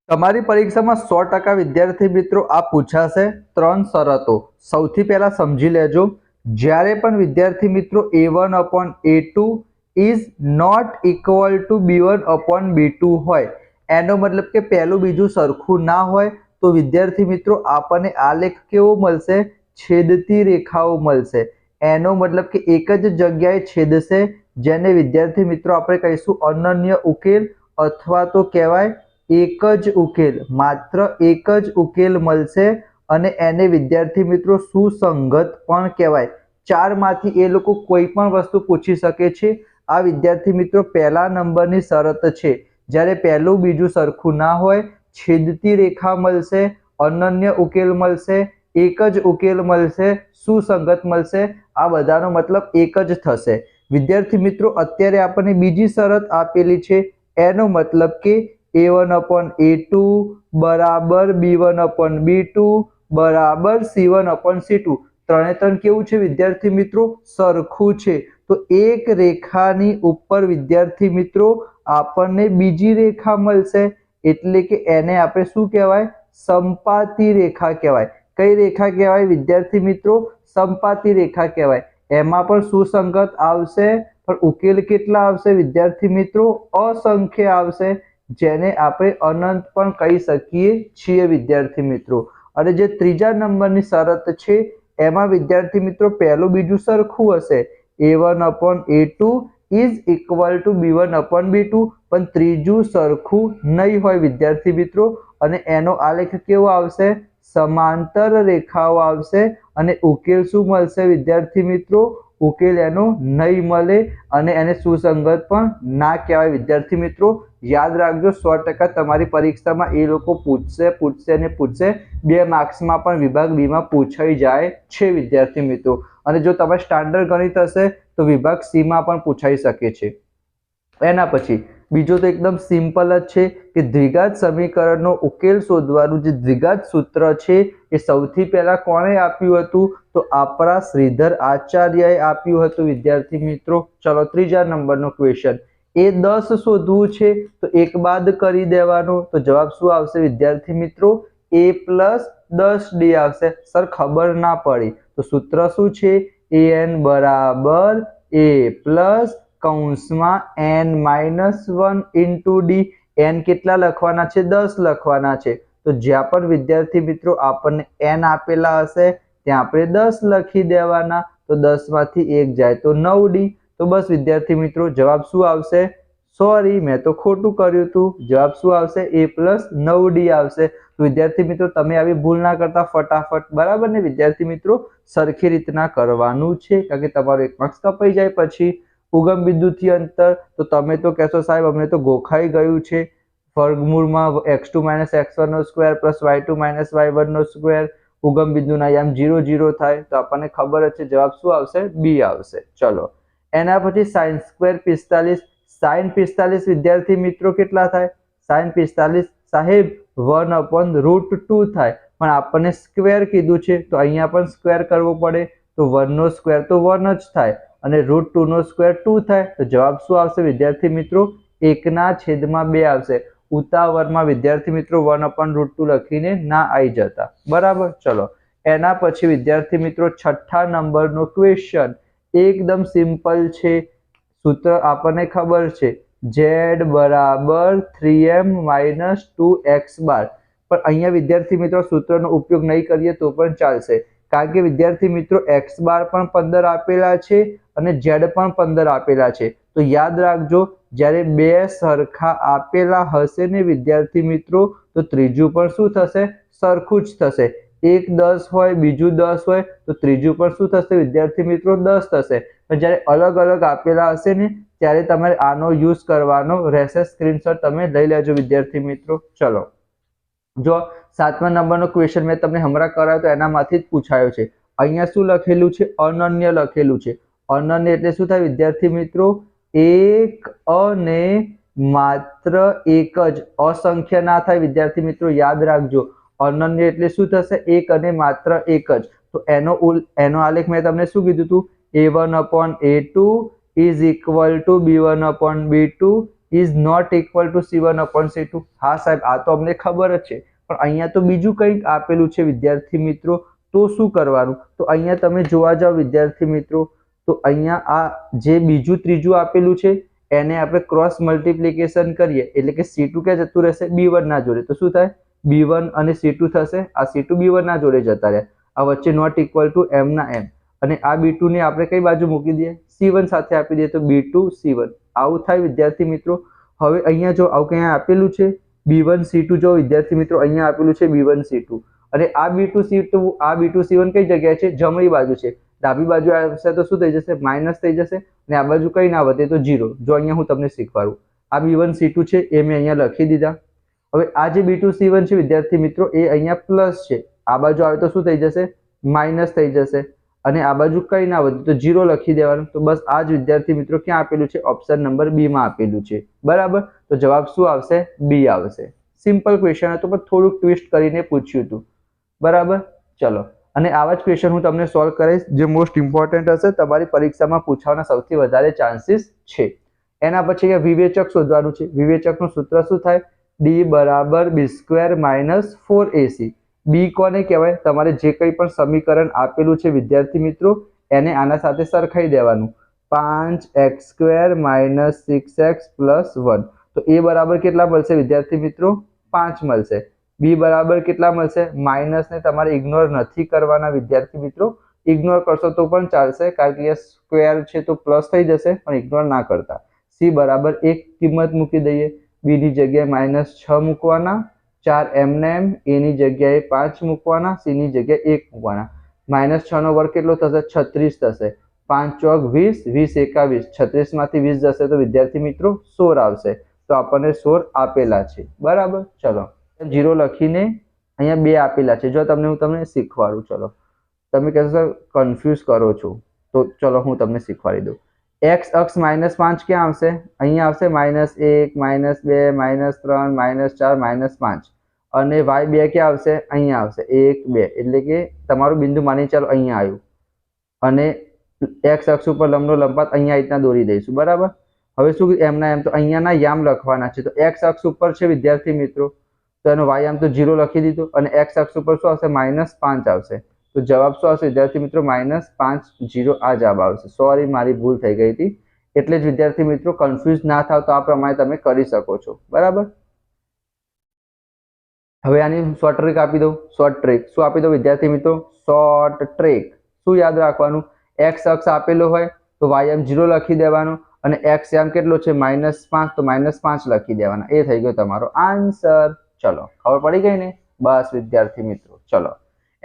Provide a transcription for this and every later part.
તમારી પરીક્ષામાં 100% વિદ્યાર્થી મિત્રો આ પૂછાશે 3 શરતો. સૌથી પહેલા સમજી લેજો, જ્યારે પણ વિદ્યાર્થી મિત્રો a1/a2 is not equal to b1/b2 હોય, એનો મતલબ કે પહેલું બીજું સરખું ના હોય, તો વિદ્યાર્થી મિત્રો આપણને આલેખ કેવો મળશે? છેદતી રેખાઓ મળશે. એનો મતલબ કે એક જ જગ્યાએ છેદશે, જેને વિદ્યાર્થી મિત્રો આપણે કહીશું અનન્ય ઉકેલ, અથવા તો કહેવાય એક જ ઉકેલ. માત્ર એક જ ઉકેલ મળશે અને એને વિદ્યાર્થી મિત્રો સુસંગત પણ કહેવાય. 4 માંથી એ લોકો કોઈ પણ વસ્તુ પૂછી શકે છે. આ વિદ્યાર્થી મિત્રો પહેલા નંબરની શરત છે. જ્યારે પહેલું બીજું સરખું ના હોય, છેદતી રેખા મળશે, અનન્ય ઉકેલ મળશે, એક જ ઉકેલ મળશે, સુસંગત મળશે. આ બધાનો મતલબ એક જ થશે. વિદ્યાર્થી મિત્રો અત્યારે આપણને બીજી શરત આપેલી છે, એનો મતલબ કે a1/a2 બરાબર b1/b2 બરાબર c1/c2. ત્રણે ત્રણ કેવું છે વિદ્યાર્થી મિત્રો? સરખું છે. તો એક રેખાની ઉપર વિદ્યાર્થી મિત્રો આપણને બીજી રેખા મળશે, એટલે કે એને આપણે શું કહેવાય? સંપાતી રેખા કહેવાય. કઈ રેખા કહેવાય વિદ્યાર્થી મિત્રો? સંપાતી રેખા કહેવાય. એમાં પણ સુસંગત આવશે, પણ ઉકેલ કેટલા આવશે વિદ્યાર્થી મિત્રો? અસંખ્ય આવશે, જેને આપણે અનંત પણ કહી શકીએ છીએ વિદ્યાર્થી મિત્રો. અને જે ત્રીજા નંબરની શરત છે, એમાં વિદ્યાર્થી મિત્રો પહેલું બીજું સરખું હશે, a1/a2 is equal to b1/b2, પણ ત્રીજું સરખું નહીં હોય વિદ્યાર્થી મિત્રો. અને એનો આલેખ કેવો આવશે? સમાંતર રેખાઓ આવશે. અને ઉકેલ શું મળશે વિદ્યાર્થી મિત્રો? ઉકેલ એનો નહીં મળે અને એને સુસંગત પણ ના કહેવાય વિદ્યાર્થી મિત્રો. યાદ રાખજો, 100% તમારી પરીક્ષામાં એ લોકો પૂછશે. 2 માર્ક્સમાં પણ વિભાગ બી માં પૂછાઈ જાય છે વિદ્યાર્થી મિત્રો. અને જો તમે સ્ટાન્ડર્ડ ગણિત હશે તો વિભાગ સી માં પણ પૂછાઈ શકે છે. એના પછી બીજો તો એકદમ સિમ્પલ જ છે કે દ્વિઘાત સમીકરણનો ઉકેલ શોધવાનું જે દ્વિઘાત સૂત્ર છે એ સૌથી પહેલા કોણે આપ્યું હતું? તો આપણા શ્રીધર આચાર્યએ આપ્યું હતું વિદ્યાર્થી મિત્રો. ચલો ત્રીજા નંબરનો ક્વેશ્ચન. a10 શોધવું છે, તો એક બાદ કરી દેવાનો, તો જવાબ શું આવશે વિદ્યાર્થી મિત્રો? a+10d આવશે. સર ખબર ના પડી, તો સૂત્ર શું છે? an બરાબર a+ કૌંસમાં n-1 ઇન્ટુ d. n કેટલા લખવાના છે? 10 લખવાના છે. તો જ્યાં પણ વિદ્યાર્થી મિત્રો આપણને n આપેલા હશે ત્યાં આપણે 10 લખી દેવાના. તો 10 માંથી 1 જાય તો 9d. તો બસ વિદ્યાર્થી મિત્રો જવાબ શું આવશે? સોરી, મેં તો ખોટું કર્યું હતું. જવાબ શું આવશે? a+9d આવશે. તો વિદ્યાર્થી મિત્રો તમે આવી ભૂલ ના કરતા ફટાફટ, બરાબર ને વિદ્યાર્થી મિત્રો? સરખી રીતના કરવાનું છે, કારણ કે તમારો 1 માર્ક્સ કપાઈ જાય પછી. ઉગમ બિંદુથી અંતર, તો તમે તો કહેશો સાહેબ અમને તો ગોખાઈ ગયું છે. વર્ગમૂળમાં x2 - x1 નો સ્ક્વેર પ્લસ y2 - y1 નો સ્ક્વેર. ઉગમ બિંદુના યામ 0 0 થાય, તો આપણને ખબર જ છે જવાબ શું આવશે? બી આવશે. ચલો એના પછી sin² 45. sin 45 વિદ્યાર્થી મિત્રો કેટલા થાય? sin 45 સાહેબ 1/√2 થાય, પણ આપણને સ્ક્વેર કીધું છે તો અહીંયા પણ સ્ક્વેર કરવો પડે. તો 1 નો સ્ક્વેર તો 1 જ થાય અને √2 નો સ્ક્વેર 2 થાય. તો જવાબ શું આવશે વિદ્યાર્થી મિત્રો? 1/2 આવશે. ઉતાવળમાં વિદ્યાર્થી મિત્રો 1/√2 લખીને ના આવી જતા, બરાબર. ચલો એના પછી વિદ્યાર્થી મિત્રો છઠ્ઠા નંબરનો ક્વેશ્ચન એકદમ સિમ્પલ છે. સૂત્ર આપણને ખબર છે, z બરાબર 3m - 2x બાર. પણ અહીંયા વિદ્યાર્થી મિત્રો સૂત્રનો ઉપયોગ નહીં કરીએ તો પણ ચાલશે, કારણ કે વિદ્યાર્થી મિત્રો x બાર પણ 15 આપેલા છે અને z પણ 15 આપેલા છે. તો યાદ રાખજો, જ્યારે બે સરખા આપેલા હશે ને વિદ્યાર્થી મિત્રો, તો ત્રીજું પણ શું થશે? સરખું જ થશે. એક 10 હોય, બીજું 10 હોય, તો ત્રીજું પણ શું થશે વિદ્યાર્થી મિત્રો? 10 થશે. પણ જ્યારે અલગ અલગ આપેલા હશે ને ત્યારે તમારે આનો યુઝ કરવાનો રહેશે. સ્ક્રીનશોટ તમે લઈ લેજો વિદ્યાર્થી મિત્રો. ચલો જો 7મા નંબરનો ક્વેશ્ચન મેં તમને હમણાં કરાવ્યો તો એનામાંથી જ પૂછાયો છે. અહીંયા શું લખેલું છે? અનન્ય લખેલું છે. અનન્ય એટલે શું થાય વિદ્યાર્થી મિત્રો? એક અને માત્ર એક જ. અસંખ્ય ના થાય વિદ્યાર્થી મિત્રો, યાદ રાખજો. અનન્ય એટલે શું થશે? એક અને માત્ર એક જ. તો એનો આલેખ મેં તમને શું કીધું હતું? a1/a2 is equal to b1/b2 is not equal to C1/C2. હા સાહેબ, આ તો અમને ખબર જ છે, પણ અહીંયા તો બીજું કંઈક આપેલું છે વિદ્યાર્થી મિત્રો. તો શું કરવાનું? તો અહીંયા તમે જોવા જાઓ વિદ્યાર્થી મિત્રો, તો અહીંયા આ જે બીજું ત્રીજું આપેલું છે એને આપણે ક્રોસ મલ્ટિપ્લિકેશન કરીએ એટલે કે C2 ક્યાં જતું રહેશે? B1 ના જોડે. તો શું થાય? B1 અને C2 થશે. આ C2 B1 ના જોડે જતા રહ્યા. આ વચ્ચે નોટ ઇક્વલ ટુ M ના M, અને આ B2 ને આપણે કઈ બાજુ મૂકી દઈએ? C1 સાથે આપી દઈએ, તો B2 C1. આવું થાય વિદ્યાર્થી મિત્રો. હવે અહીંયા જો આવું કંઈ આપેલું છે B1 C2, જો વિદ્યાર્થી મિત્રો અહીંયા આપેલું છે B1 C2, અને આ B2 C2, આ B2 C1 કઈ જગ્યાએ છે? જમણી બાજુ છે. ડાબી બાજુ આવશે તો શું થઈ જશે? માઇનસ થઈ જશે, અને આ બાજુ કઈ ના વધે તો 0. જો અહીંયા હું તમને શીખવાડું, આ B1 C2 છે એ મેં અહીંયા લખી દીધા. હવે આ જે B2 C1 છે વિદ્યાર્થી મિત્રો, એ અહીંયા પ્લસ છે, આ બાજુ આવે તો શું થઈ જશે? માઇનસ થઈ જશે, અને આ બાજુ કઈ ના વધે તો 0 લખી દેવાનું. તો બસ આ જ વિદ્યાર્થી મિત્રો ક્યાં આપેલું છે? ઓપ્શન નંબર બી માં આપેલું છે. બરાબર, તો જવાબ શું આવશે? બી આવશે. સિમ્પલ ક્વેશ્ચન હતો, પણ થોડુંક ટ્વિસ્ટ કરીને પૂછ્યું હતું. બરાબર, ચલો. અને આવા જ ક્વેશ્ચન હું તમને સોલ્વ કરીશ, જે મોસ્ટ ઇમ્પોર્ટન્ટ હશે, તમારી પરીક્ષામાં પૂછવાના સૌથી વધારે ચાન્સીસ છે. એના પછી અહીંયા વિવેચક શોધવાનું છે. વિવેચકનું સૂત્ર શું થાય? D બરાબર B² માઇનસ 4AC. બી કોને કહેવાય? તમારે જે કંઈ પણ સમીકરણ આપેલું છે વિદ્યાર્થી મિત્રો, એને આના સાથે સરખાઈ દેવાનું. 5x² minus 6x plus 1. તો એ બરાબર કેટલા મળશે વિદ્યાર્થી મિત્રો? 5 મળશે. બી બરાબર કેટલા મળશે? માઇનસ ને તમારે ઇગ્નોર નથી કરવાના વિદ્યાર્થી મિત્રો. ઇગ્નોર કરશો તો પણ ચાલશે, કારણ કે એ સ્ક્વેર છે તો પ્લસ થઈ જશે, પણ ઇગ્નોર ના કરતા. સી બરાબર 1 કિંમત મૂકી દઈએ. બી ની જગ્યાએ -6 મૂકવાના, 4 એમનેમ, એ ની જગ્યાએ 5 મૂકવાના, સી ની જગ્યાએ 1 મૂકવાના. -6 નો વર્ગ કેટલો થશે? 36 થશે. 5 ચોક 20, 20 21, 36 માંથી 20 જશે તો વિદ્યાર્થી મિત્રો 16 આવશે. તો આપણને 16 આપેલા છે. બરાબર, ચલો 0 લખીને અહીંયા 2 આપેલા છે. જો તમને હું તમને શીખવાડું, ચલો. તમે કહેશો કન્ફ્યુઝ કરો છો, તો ચલો હું તમને શીખવાડી દઉં. x અક્ષ -5 ક્યાં આવશે? અહીંયા આવશે -1, -2, -3, -4, -5, અને y2 ક્યાં આવશે? અહીંયા આવશે 1, 2, એટલે કે તમારું બિંદુ માની ચાલો અહીંયા આવ્યું, અને x અક્ષ ઉપર લંબનો લંબાત અહીંયા રીતના દોરી દઈશું. બરાબર, હવે શું? એમના એમ તો અહીંયાના યામ લખવાના છે. તો x અક્ષ ઉપર છે વિદ્યાર્થી મિત્રો, તો એનો y આમ તો 0 લખી દીધું, અને x અક્ષ ઉપર શું આવશે? -5 આવશે. તો જવાબ શું આવશે વિદ્યાર્થી મિત્રો? -5, 0. આ જવાબ આવશે. સોરી, મારી ભૂલ થઈ ગઈ હતી. એટલે જ વિદ્યાર્થી મિત્રો કન્ફ્યુઝ ના થાવ, તો આ પ્રમાણે તમે કરી શકો છો. બરાબર, હવે આની શોર્ટ ટ્રીક આપી દઉં. શોર્ટ ટ્રીક શું આપી દઉં વિદ્યાર્થી મિત્રો? શોર્ટ ટ્રીક શું યાદ રાખવાનું? x અક્ષ આપેલો હોય તો y એમ 0 લખી દેવાનું, અને x એમ કેટલો છે? -5, તો -5 લખી દેવાના. એ થઈ ગયો તમારો આન્સર. ચલો, ખબર પડી ગઈ ને? બસ વિદ્યાર્થી મિત્રો, ચલો.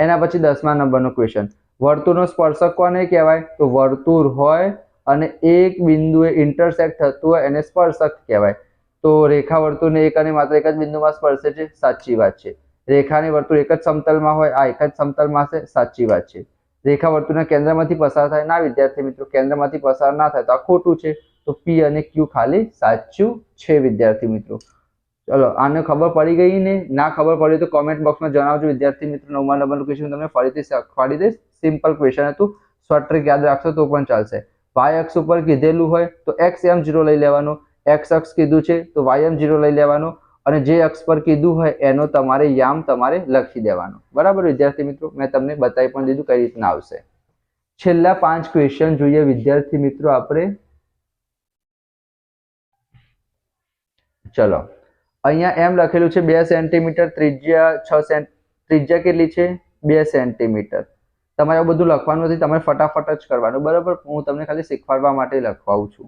એના પછી 10મા નંબરનો ક્વેશ્ચન. વર્તુળનો સ્પર્શક કોને કહેવાય? તો વર્તુળ હોય અને એક બિંદુએ ઇન્ટરસેક્ટ થતું હોય એને સ્પર્શક કહેવાય. તો રેખા વર્તુળને એક અને માત્ર એક જ બિંદુમાં સ્પર્શે છે. સાચી વાત છે. રેખાની વર્તુળ એક જ સમતલમાં હોય, આ એક જ સમતલમાં છે. સાચી વાત છે. રેખા વર્તુળના કેન્દ્રમાંથી પસાર થાય? ના વિદ્યાર્થી મિત્રો, કેન્દ્રમાંથી પસાર ના થાય તો આ ખોટું છે. તો પી અને ક્યુ ખાલી સાચું છે વિદ્યાર્થી મિત્રો. ચલો, આને ખબર પડી ગઈ ને? ના ખબર પડી તો કોમેન્ટ બોક્સમાં જણાવજો વિદ્યાર્થી મિત્રો. 9મા નંબરનું ક્વેશ્ચન તમને ફરીથી શીખવાડી દઈશ. સિમ્પલ ક્વેશ્ચન હતું, શોર્ટ ટ્રીક યાદ રાખશો તો પણ ચાલશે. y અક્ષ ઉપર કીધેલું હોય તો x એમ 0 લઈ લેવાનું. x અક્ષ કીધું છે તો y એમ 0 લઈ લેવાનું, અને જે અક્ષ પર કીધું હોય એનો તમારે યામ તમારે લખી દેવાનો. બરાબર વિદ્યાર્થી મિત્રો, મેં તમને બતાવી પણ દીધું કઈ રીતના આવશે. છેલ્લા 5 ક્વેશ્ચન જોઈએ વિદ્યાર્થી મિત્રો આપણે. ચલો, અહીંયા એમ લખેલું છે 2 સેન્ટીમીટર, ત્રિજ્યા 6 સેન્ટ, ત્રિજ્યા કેટલી છે? 2 સેન્ટીમીટર. તમારે બધું લખવાનું નથી, તમારે ફટાફટ જ કરવાનું. બરાબર, હું તમને ખાલી શીખવાડવા માટે લખવાઉં છું.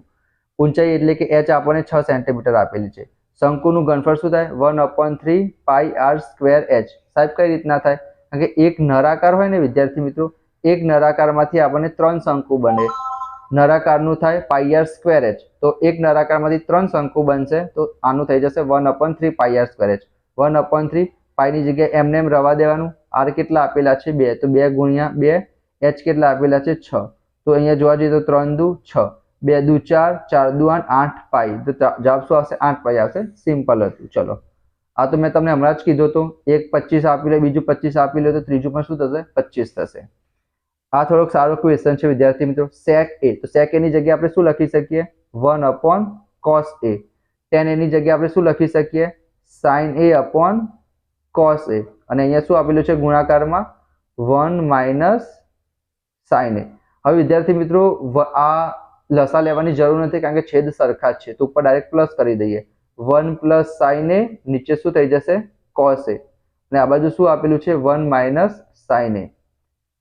ઊંચાઈ એટલે કે h આપણને 6 સેન્ટીમીટર આપેલી છે. શંકુનું ઘનફળ શું થાય? 1/3 પાઈ r સ્ક્વેર h. સાહેબ કઈ રીતના થાય? કારણ કે એક નળાકાર હોય ને વિદ્યાર્થી મિત્રો, એક નળાકારમાંથી આપણને 3 શંકુ બને. નળાકારનું થાય પાઈ r સ્ક્વેર h. તો એક નળાકારમાંથી 3 શંકુ બનશે, તો આનું થઈ જશે 1/3 પાઈ r સ્ક્વેર h. 1/3 પાઈની જગ્યાએ એમને એમ રવા દેવાનું. r કેટલા આપેલા છે? 2, તો 2 ગુણ્યા 2. h કેટલા આપેલા છે? 6. તો અહીંયા જોવા જઈએ તો 3 દુ 6, 2 દુ 4, 4 દુ 8 પાઈ. તો જવાબ શું આવશે? 8 પાઈ આવશે. સિમ્પલ હતું. ચલો, આ તો મેં તમને હમણાં જ કીધું હતું. એક 25 આપી લે, બીજું 25 આપી લે, તો ત્રીજું પણ શું થશે? 25 થશે. આ થોડોક સારો ક્વેશ્ચન છે વિદ્યાર્થી મિત્રો. sec a, તો sec a ની જગ્યાએ આપણે શું લખી શકીએ? 1/cos a. tan a ની જગ્યાએ આપણે શું લખી શકીએ sin a upon cos a અને અહીંયા શું આપેલું છે ગુણાકારમાં 1 minus sin a. હવે વિદ્યાર્થી મિત્રો આ લસા લેવાની જરૂર નથી કારણ કે છેદ સરખા જ છે તો ઉપર ડાયરેક્ટ પ્લસ કરી દઈએ 1 plus sin a નીચે શું થઈ જશે cos a અને આ બાજુ શું આપેલું છે 1 minus sin a.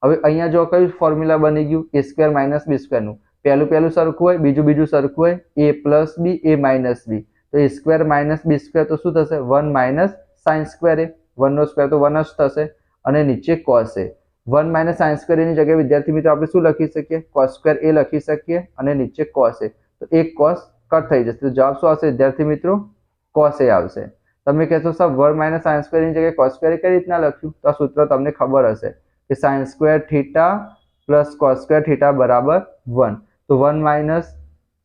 હવે અહીંયા જો કયું ફોર્મ્યુલા બની ગયું a square minus b square નું પહેલું સરખું હોય બીજું સરખું હોય a plus b a minus b તો a square minus b square તો શું થશે 1 minus sin square a 1 નો સ્ક્વેર તો 1 જ થશે અને નીચે cos a 1 minus sin square a ની જગ્યાએ વિદ્યાર્થી મિત્રો આપણે શું લખી શકીએ cos square a લખી શકીએ અને નીચે cos a તો એક cos કટ થઈ જશે તો જવાબ શું આવશે વિદ્યાર્થી મિત્રો cos a આવશે. તમે કહેશો સર 1 minus sin square ની જગ્યાએ cos square a કઈ રીતના લખ્યું તો આ સૂત્ર તમને ખબર હશે કે sin square theta plus cos square theta બરાબર 1 તો 1 minus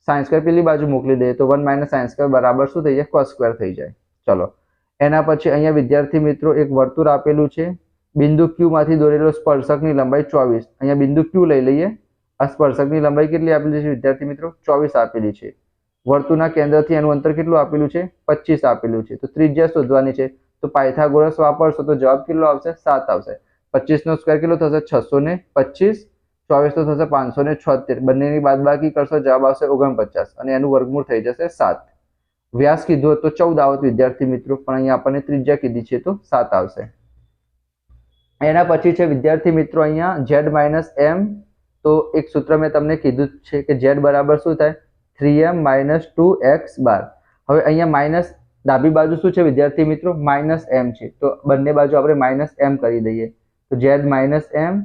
sin square પેલી બાજુ મોકલી દઈએ તો 1 minus sin square બરાબર શું થઈ જાય cos square થઈ જાય. ચલો એના પછી અહીંયા વિદ્યાર્થી મિત્રો એક વર્તુળ આપેલું છે બિંદુ Q માંથી દોરેલો સ્પર્શકની લંબાઈ 24 અહીંયા બિંદુ Q લઈ લઈએ આ સ્પર્શકની લંબાઈ કેટલી આપેલી છે વિદ્યાર્થી મિત્રો 24 આપેલી છે વર્તુળના કેન્દ્રથી એનું અંતર કેટલું આપેલું છે 25 આપેલું છે તો ત્રિજ્યા શોધવાની છે તો પાયથાગોરસ વાપરશો તો જવાબ કેટલો આવશે 7 આવશે 25 નો સ્ક્વેર કેટલો થશે 625 24 તો થશે 576 બંનેની બાદબાકી કરશો જવાબ આવશે 49 અને એનું વર્ગમૂળ થઈ જશે 7. વ્યાસ કીધું તો 14 આવત વિદ્યાર્થી મિત્રો પણ અહીંયા આપણને ત્રિજ્યા કીધી છે તો 7 આવશે. એના પછી છે વિદ્યાર્થી મિત્રો અહીંયા z - m તો એક સૂત્ર મેં તમને કીધું છે કે z બરાબર શું થાય 3m - 2x બાર. હવે અહીંયા માઇનસ ડાબી બાજુ શું છે વિદ્યાર્થી મિત્રો -m છે તો બંને બાજુ આપણે -m કરી દઈએ તો z - m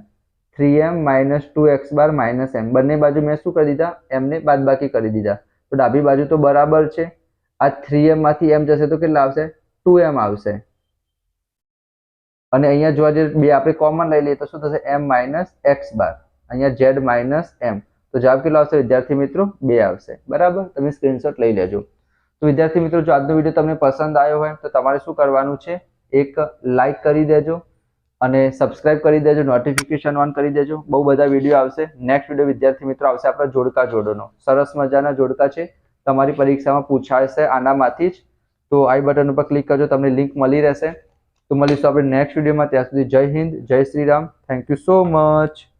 3m - 2x બાર -m બંને બાજુ મેં શું કરી દીધા m ને બાદબાકી કરી દીધા તો ડાબી બાજુ તો બરાબર છે આ 3m માંથી m જશે તો કેટલા આવશે 2m આવશે અને અહીંયા જોવા જઈએ બે આપણે કોમન લઈ લઈએ તો શું થશે m - x બાર અહીંયા z - m તો જવાબ કેટલો આવશે વિદ્યાર્થી મિત્રો 2 આવશે. બરાબર તમે સ્ક્રીનશોટ લઈ લેજો. તો વિદ્યાર્થી મિત્રો જો આજનો વિડીયો તમને પસંદ આવ્યો હોય તો તમારે શું કરવાનું છે એક લાઈક કરી દેજો અને સબસ્ક્રાઇબ કરી દેજો નોટિફિકેશન ઓન કરી દેજો બહુ બધા વિડીયો આવશે. નેક્સ્ટ વિડીયો વિદ્યાર્થી મિત્રો આવશે આપણા જોડકા જોડોનો સરસ મજાના જોડકા છે તમારી પરીક્ષામાં પૂછાશે આનામાંથી જ તો આઈ બટન ઉપર ક્લિક કરજો તમને લિંક મળી રહેશે. તો મળીશું આપણે નેક્સ્ટ વિડીયોમાં ત્યાં સુધી જય હિન્દ જય Shri Ram thank you so much.